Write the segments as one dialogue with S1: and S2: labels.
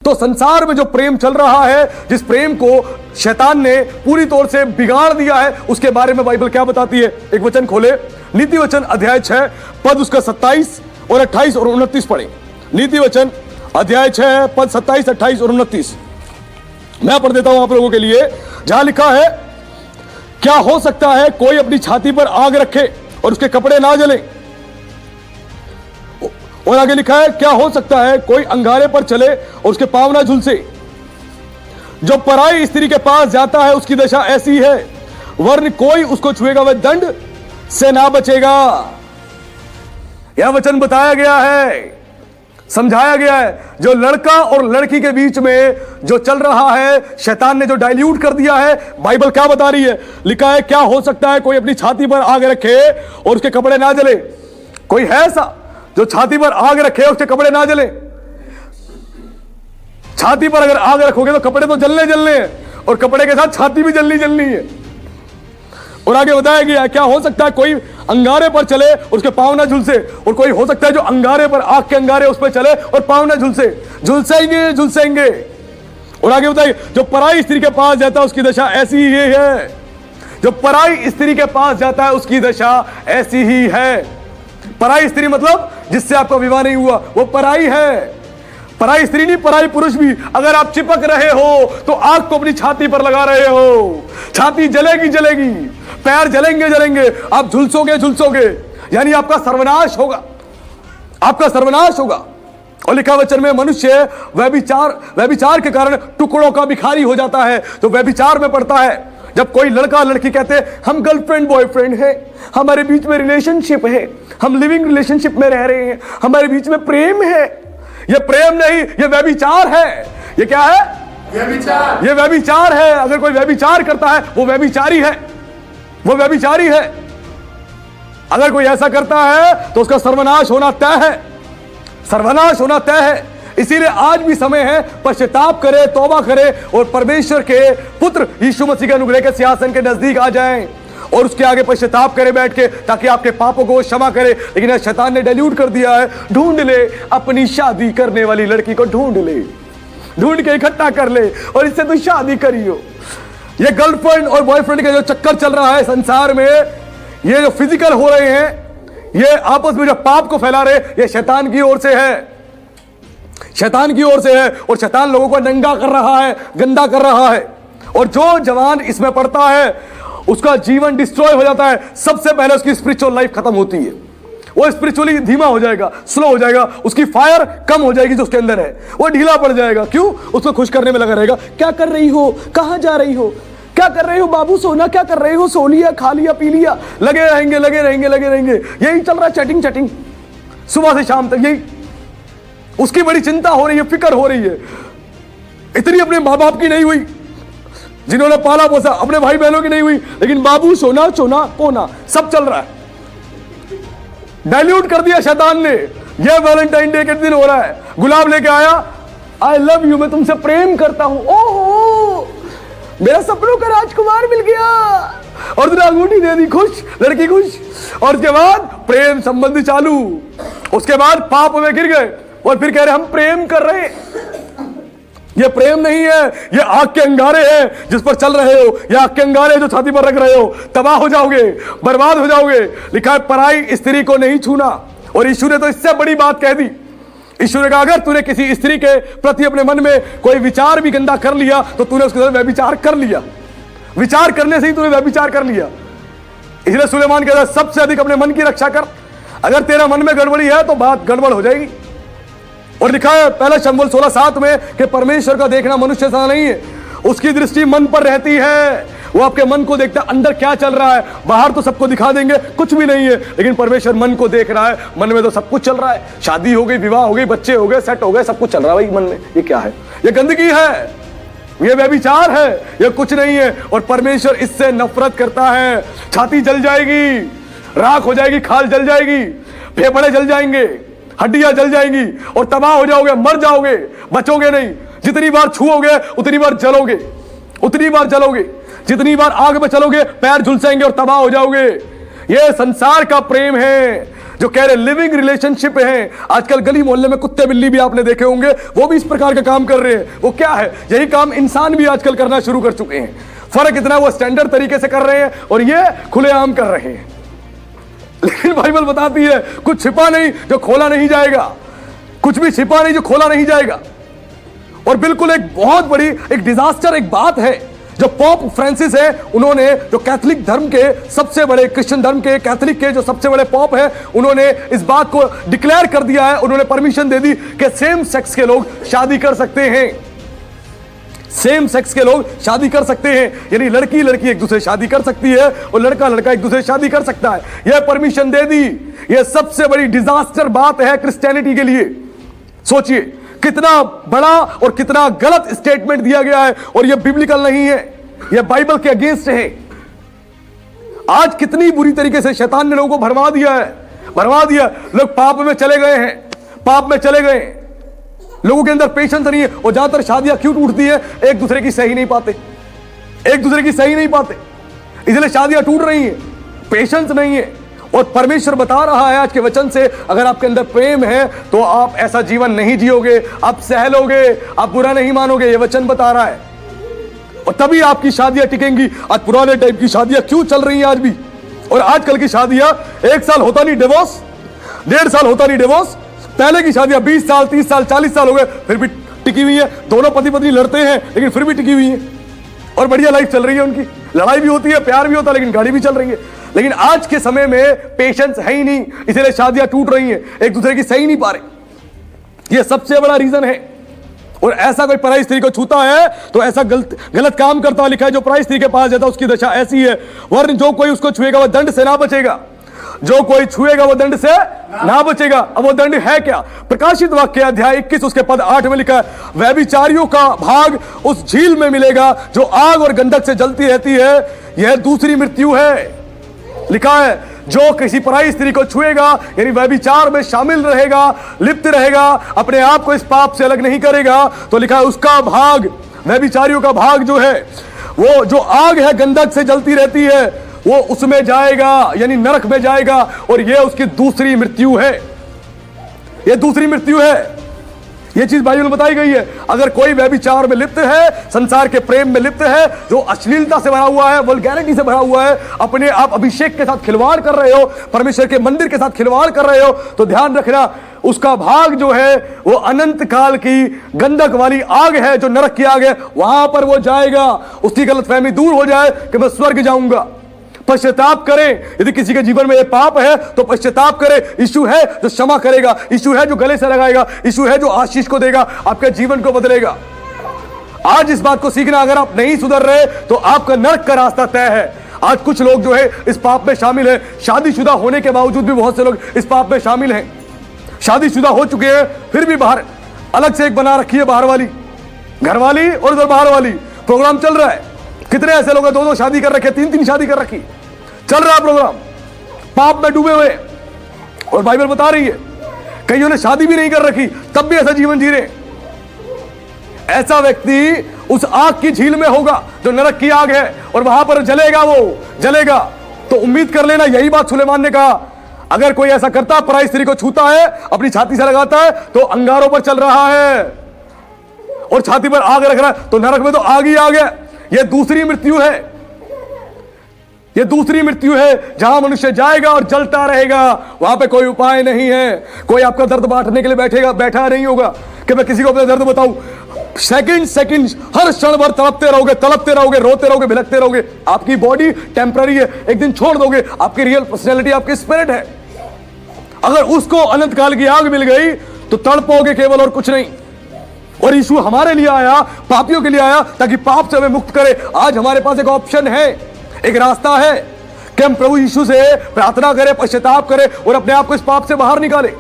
S1: तो संसार में जो प्रेम चल रहा है, जिस प्रेम को शैतान ने पूरी तौर से बिगाड़ दिया है, उसके बारे में बाइबल क्या बताती है। एक वचन खोले, नीति वचन अध्याय 6 पद उसका 27 और 28 और 29 पढ़े। नीति वचन अध्याय 6 पद 27, 28 और 29 मैं पढ़ देता हूं आप लोगों के लिए। जहां लिखा है, क्या हो सकता है कोई अपनी छाती पर आग रखे और उसके कपड़े ना जले। और आगे लिखा है, क्या हो सकता है कोई अंगारे पर चले और उसके पांव ना झुलसे। जो पराई स्त्री के पास जाता है उसकी दशा ऐसी है, वरन कोई उसको छुएगा वह दंड से ना बचेगा। यह वचन बताया गया है, समझाया गया है। जो लड़का और लड़की के बीच में जो चल रहा है, शैतान ने जो डाइल्यूट कर दिया है, बाइबल क्या बता रही है। लिखा है, क्या हो सकता है कोई अपनी छाती पर आग रखे और उसके कपड़े ना जले। कोई है ऐसा जो छाती पर आग रखे उसके कपड़े ना जले। छाती पर अगर आग रखोगे तो कपड़े तो जलने हैं और कपड़े के साथ छाती भी जलनी है। और आगे बताया गया, क्या हो सकता है कोई अंगारे पर चले उसके पांव ना झुलसे। और कोई हो सकता है जो अंगारे पर, आग के अंगारे उस पर चले और पांव ना झुलसेंगे। और आगे बताइए, जो पराई स्त्री के पास जाता है उसकी दशा ऐसी ही है। जो पराई स्त्री के पास जाता है उसकी दशा ऐसी ही है। पराई स्त्री मतलब जिससे आपका विवाह नहीं हुआ, वो पराई है। पराई स्त्री नहीं, पराई पुरुष भी। अगर आप चिपक रहे हो तो आग को अपनी छाती पर लगा रहे हो। छाती जलेगी, पैर जलेंगे, आप झुलसोगे, यानी आपका सर्वनाश होगा। और लिखा वचन में, मनुष्य व्यभिचार के कारण टुकड़ों का भिखारी हो जाता है। तो व्यभिचार में पड़ता है जब कोई लड़का लड़की कहते हैं हम गर्लफ्रेंड बॉयफ्रेंड है, हमारे बीच में रिलेशनशिप है, हम लिविंग रिलेशनशिप में रह रहे हैं, हमारे बीच में प्रेम है। ये प्रेम नहीं, ये व्यभिचार है। ये क्या है? व्यभिचार। ये व्यभिचार है। अगर कोई व्यभिचार करता है वो व्यभिचारी है। अगर कोई ऐसा करता है तो उसका सर्वनाश होना तय है। इसीलिए आज भी समय है, पश्चाताप करे, तौबा करे और परमेश्वर के पुत्र यीशु मसीह के अनुग्रह के सिंहासन के नजदीक आ जाएं और उसके आगे पश्चाताप करे बैठ के, ताकि आपके पापों को क्षमा करे। लेकिन शैतान ने डाइल्यूट कर दिया है। ढूंढ ले अपनी शादी करने वाली लड़की को, ढूंढ के इकट्ठा कर ले और इससे तो शादी करियो। ये गर्लफ्रेंड और बॉयफ्रेंड का जो चक्कर चल रहा है संसार में, ये जो फिजिकल हो रहे हैं, ये आपस में जो पाप को फैला रहे, ये शैतान की ओर से है। और शैतान लोगों को नंगा कर रहा है, गंदा कर रहा है। और जो जवान इसमें पड़ता है उसका जीवन डिस्ट्रॉय हो जाता है। सबसे पहले उसकी स्पिरिचुअल लाइफ खत्म होती है। वो स्पिरिचुअली धीमा हो जाएगा, स्लो हो जाएगा, उसकी फायर कम हो जाएगी जो उसके अंदर है, वो ढीला पड़ जाएगा। क्यों? उसको खुश करने में लगा रहेगा। क्या कर रही हो, कहां जा रही हो, क्या कर रहे हो बाबू, सोना क्या कर रहे हो, सो लिया, खा लिया, पी लिया, लगे रहेंगे। यही चल रहा है, चैटिंग सुबह से शाम तक। यही उसकी बड़ी चिंता हो रही है, फिक्र हो रही है। इतनी अपने माँ बाप की नहीं हुई जिन्होंने पाला पोसा, अपने भाई बहनों की नहीं हुई, लेकिन बाबू सोना पोना सब चल रहा है। डाइल्यूट कर दिया शैतान ने। यह वैलेंटाइन डे के दिन हो रहा है, गुलाब लेके आया, आई लव यू, मैं तुमसे प्रेम करता हूं, ओहो मेरा सपनों का राजकुमार मिल गया, और तुमने अंगूठी दे दी, खुश, लड़की खुश। और उसके बाद प्रेम संबंध चालू। उसके बाद पाप में गिर गए और फिर कह रहे हम प्रेम कर रहे। ये प्रेम नहीं है, ये आग के अंगारे हैं जिस पर चल रहे हो। ये आग के अंगारे जो छाती पर रख रहे हो, तबाह हो जाओगे, बर्बाद हो जाओगे। लिखा है, पराई स्त्री को नहीं छूना। और यीशु ने तो इससे बड़ी बात कह दी। यीशु ने कहा, अगर तूने किसी स्त्री के प्रति अपने मन में कोई विचार भी गंदा कर लिया तो तूने उसके साथ व्यभिचार कर लिया। विचार करने से ही तूने व्यभिचार कर लिया। इसलिए सुलेमान कहता है, सबसे अधिक अपने मन की रक्षा कर। अगर तेरा मन में गड़बड़ी है तो बात गड़बड़ हो जाएगी। और लिखा है पहला शमूएल 16:7 में कि परमेश्वर का देखना मनुष्य सा नहीं है, उसकी दृष्टि मन पर रहती है। वो आपके मन को देखता है, अंदर क्या चल रहा है। बाहर तो सबको दिखा देंगे कुछ भी नहीं है, लेकिन परमेश्वर मन को देख रहा है। मन में तो सब कुछ चल रहा है, शादी हो गई, विवाह हो गई, बच्चे हो गए, सेट हो गए, सब कुछ चल रहा है भाई मन में। ये क्या है? ये गंदगी है, ये व्यभिचार है, ये कुछ नहीं है। और परमेश्वर इससे नफरत करता है। छाती जल जाएगी, राख हो जाएगी, खाल जल जाएगी, फेफड़े जल जाएंगे, हड्डियां जल जाएंगी और तबाह हो जाओगे, मर जाओगे, बचोगे नहीं। जितनी बार छूओगे उतनी बार जलोगे, जितनी बार आग में चलोगे पैर झुलसेंगे और तबाह हो जाओगे। यह संसार का प्रेम है जो कह रहे लिविंग रिलेशनशिप है। आजकल गली मोहल्ले में कुत्ते बिल्ली भी आपने देखे होंगे, वो भी इस प्रकार का काम कर रहे हैं। वो क्या है, यही काम इंसान भी आजकल करना शुरू कर चुके हैं। फर्क इतना, वो स्टैंडर्ड तरीके से कर रहे हैं और ये खुलेआम कर रहे हैं। लेकिन बाइबल बताती है कुछ छिपा नहीं जो खोला नहीं जाएगा, कुछ भी छिपा नहीं जो खोला नहीं जाएगा। और बिल्कुल एक बहुत बड़ी एक डिजास्टर एक बात है जो पोप फ्रांसिस है, उन्होंने जो कैथोलिक धर्म के सबसे बड़े, क्रिश्चियन धर्म के, कैथोलिक के जो सबसे बड़े पोप है, उन्होंने इस बात को डिक्लेयर कर दिया है, उन्होंने परमिशन दे दी कि सेम सेक्स के लोग शादी कर सकते हैं। सेम सेक्स के लोग शादी कर सकते हैं, यानी लड़की लड़की एक दूसरे शादी कर सकती है और लड़का लड़का एक दूसरे शादी कर सकता है। यह परमिशन दे दी। यह सबसे बड़ी डिजास्टर बात है क्रिश्चियनिटी के लिए। सोचिए कितना बड़ा और कितना गलत स्टेटमेंट दिया गया है, और यह बिब्लिकल नहीं है, यह बाइबल के अगेंस्ट है। आज कितनी बुरी तरीके से शैतान ने लोगों को भरवा दिया है, भरवा दिया। लोग पाप में चले गए हैं, पाप में चले गए। लोगों के अंदर पेशेंस नहीं है, और ज्यादातर शादियां क्यों टूटती है, एक दूसरे की सही नहीं पाते, एक दूसरे की सही नहीं पाते, इसलिए शादियां टूट रही हैं। पेशेंस नहीं है। और परमेश्वर बता रहा है आज के वचन से, अगर आपके अंदर प्रेम है तो आप ऐसा जीवन नहीं जियोगे, आप सह लोगे, आप बुरा नहीं मानोगे। ये वचन बता रहा है, और तभी आपकी शादियां टिकेंगी। आज पुराने टाइप की शादियां क्यों चल रही हैं आज भी, और आजकल की शादियां 1 साल होता नहीं डिवोर्स, 1.5 साल होता नहीं डिवोर्स। पहले की शादियां 20 साल 30 साल 40 साल हो गए, फिर भी टिकी हुई है। दोनों पति पत्नी लड़ते हैं लेकिन फिर भी टिकी हुई है, और बढ़िया लाइफ चल रही है उनकी। लड़ाई भी होती है, प्यार भी होता है, लेकिन गाड़ी भी चल रही है। लेकिन आज के समय में पेशेंस है ही नहीं, इसलिए शादियां टूट रही हैं, एक दूसरे की सही नहीं पा रहे। यह सबसे बड़ा रीजन है। और ऐसा कोई पराई स्त्री को छूता है तो ऐसा गलत काम करता लिखा है। जो पराई स्त्री के पास जाता है उसकी दशा ऐसी है, वरन जो कोई उसको छुएगा वह दंड से ना बचेगा, जो कोई छुएगा वो दंड से ना बचेगा। अब वो दंड है क्या? प्रकाशित वाक्य अध्याय 21 उसके पद 8 में लिखा है, व्यभिचारियों का भाग उस झील में मिलेगा जो आग और गंधक से जलती रहती है, यह दूसरी मृत्यु है। लिखा है जो किसी पराई स्त्री को छुएगा, यानी व्यभिचार में शामिल रहेगा, लिप्त रहेगा, अपने आप को इस पाप से अलग नहीं करेगा, तो लिखा है उसका भाग, व्यभिचारियों का भाग जो है, वो जो आग है गंधक से जलती रहती है, वो उसमें जाएगा, यानी नरक में जाएगा। और यह उसकी दूसरी मृत्यु है, यह दूसरी मृत्यु है। यह चीज बाइबल में बताई गई है। अगर कोई व्यभिचार में लिप्त है, संसार के प्रेम में लिप्त है, जो अश्लीलता से भरा हुआ है, वल्गैरिटी से भरा हुआ है, अपने आप अभिषेक के साथ खिलवाड़ कर रहे हो, परमेश्वर के मंदिर के साथ खिलवाड़ कर रहे हो, तो ध्यान रखना उसका भाग जो है वो अनंत काल की गंधक वाली आग है, जो नरक की आग है, वहां पर वो जाएगा। उसकी गलतफहमी दूर हो जाए कि मैं स्वर्ग जाऊंगा। पश्चाताप करें, यदि किसी के जीवन में ये पाप है तो पश्चाताप करें। यीशु है जो क्षमा करेगा, यीशु है जो गले से लगाएगा, यीशु है जो आशीष को देगा, आपके जीवन को बदलेगा। आज इस बात को सीखना, अगर आप नहीं सुधर रहे तो आपका नरक का रास्ता तय है। आज कुछ लोग जो है इस पाप में शामिल है, शादीशुदा होने के बावजूद भी बहुत से लोग इस पाप में शामिल हैं। शादीशुदा हो चुके हैं फिर भी बाहर अलग से एक बना रखी है, बाहर वाली, घर वाली और उधर बाहर वाली, प्रोग्राम चल रहा है। कितने ऐसे लोग हैं 2-2 शादी कर रखे, 3-3 शादी कर रखी, चल रहा प्रोग्राम, पाप में डूबे हुए। और बाइबल बता रही है कईयों ने शादी भी नहीं कर रखी तब भी ऐसा जीवन जी रहे। ऐसा व्यक्ति उस आग की झील में होगा जो नरक की आग है, और वहां पर जलेगा, वो जलेगा। तो उम्मीद कर लेना, यही बात सुलेमान ने कहा, अगर कोई ऐसा करता, पराई स्त्री को छूता है, अपनी छाती से लगाता है, तो अंगारों पर चल रहा है और छाती पर आग रख रहा है, तो नरक में तो आग ही आग है। यह दूसरी मृत्यु है, यह दूसरी मृत्यु है, जहां मनुष्य जाएगा और जलता रहेगा। वहां पे कोई उपाय नहीं है, कोई आपका दर्द बांटने के लिए बैठा नहीं होगा कि मैं किसी को अपना दर्द बताऊं। सेकंड हर क्षण भर तड़पते रहोगे, रोते रहोगे, भिलकते रहोगे। आपकी बॉडी टेम्पररी है, एक दिन छोड़ दोगे। आपकी रियल पर्सनैलिटी आपकी स्पिरिट है। अगर उसको अनंत काल की आग मिल गई तो तड़पोगे केवल, और कुछ नहीं। और यीशु हमारे लिए आया, पापियों के लिए आया, ताकि पाप से हमें मुक्त करे। आज हमारे पास एक ऑप्शन है, एक रास्ता है कि हम प्रभु यीशु से प्रार्थना करें, पश्चाताप करें और अपने आप को इस पाप से बाहर निकालें।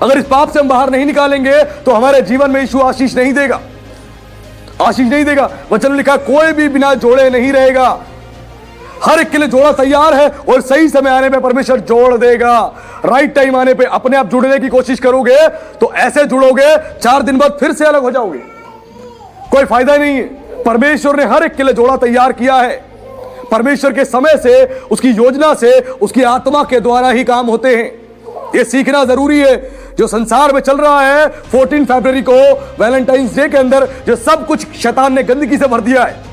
S1: अगर इस पाप से हम बाहर नहीं निकालेंगे तो हमारे जीवन में यीशु आशीष नहीं देगा, आशीष नहीं देगा। वचन में लिखा, कोई भी बिना जोड़े नहीं रहेगा। हर एक के लिए जोड़ा तैयार है, और सही समय आने पे परमेश्वर जोड़ देगा। राइट टाइम आने पे अपने आप जुड़ने की कोशिश करोगे तो ऐसे जुड़ोगे, 4 दिन बाद फिर से अलग हो जाओगे, कोई फायदा नहीं है। परमेश्वर ने हर एक के लिए जोड़ा तैयार किया है। परमेश्वर के समय से, उसकी योजना से, उसकी आत्मा के द्वारा ही काम होते हैं। ये सीखना जरूरी है। जो संसार में चल रहा है 14 फरवरी को वैलेंटाइंस डे के अंदर, जो सब कुछ शैतान ने गंदगी से भर दिया है,